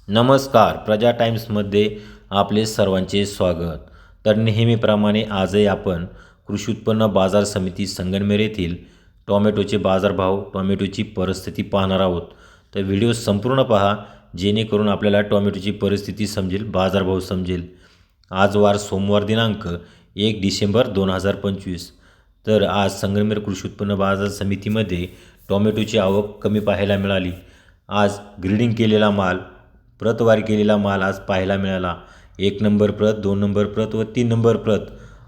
नमस्कार. प्रजा टाइम्समध्ये आपले सर्वांचे स्वागत. तर नेहमीप्रमाणे आजही आपण कृषी उत्पन्न बाजार समिती संगमनेर येथील टोमॅटोचे बाजारभाव, टोमॅटोची परिस्थिती पाहणार आहोत. तर व्हिडिओ संपूर्ण पहा, जेणेकरून आपल्याला टोमॅटोची परिस्थिती समजेल, बाजारभाव समजेल. आज वार सोमवार दिनांक 1 डिसेंबर 2025. तर आज संगमनेर कृषी उत्पन्न बाजार समितीमध्ये टोमॅटोची आवक कमी पाहायला मिळाली. आज ग्रेडिंग केलेला माल, प्रतवारी केलेला माल आज पाहायला मिळाला. 1 नंबर प्रत, 2 नंबर प्रत व 3 नंबर प्रत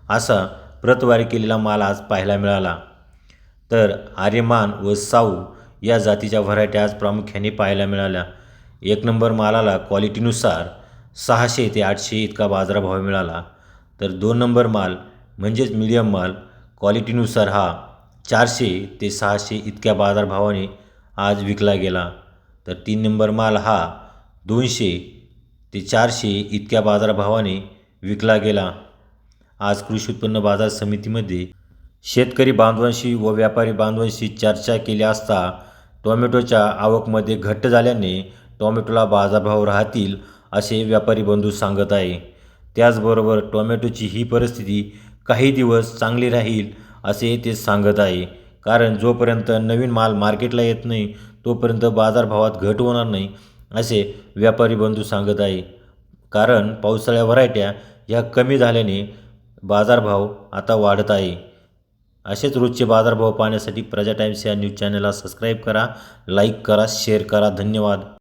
असा प्रतवारी केलेला माल आज पाहायला मिळाला. तर आर्यमान व साऊ या जातीच्या व्हरायटी आज प्रामुख्याने पाहायला मिळाल्या. 1 नंबर मालाला क्वालिटीनुसार 600 ते 800 इतका बाजारभाव मिळाला. तर 2 नंबर माल म्हणजेच मीडियम माल क्वालिटीनुसार हा 400 ते 600 इतक्या बाजारभावाने आज विकला गेला. तर 3 नंबर माल हा 200 ते 400 इतक्या बाजारभावाने विकला गेला. आज कृषी उत्पन्न बाजार समितीमध्ये शेतकरी बांधवांशी व व्यापारी बांधवांशी चर्चा केली असता टोमॅटोच्या आवकमध्ये घट झाल्याने टोमॅटोला बाजारभाव राहतील असे व्यापारी बंधू सांगत आहे. त्याचबरोबर टोमॅटोची ही परिस्थिती काही दिवस चांगली राहील असे ते सांगत आहे. कारण जोपर्यंत नवीन माल मार्केटला येत नाही तोपर्यंत बाजारभावात घट होणार नाही असे व्यापारी बंधू सांगत आहे. कारण पावसाळ्या व्हरायट्या ह्या कमी झाल्याने बाजारभाव आता वाढत आहे. असेच रोजचे बाजारभाव पाहण्यासाठी प्रजा टाइम्स या न्यूज चॅनलला सबस्क्राईब करा, लाईक करा, शेअर करा. धन्यवाद.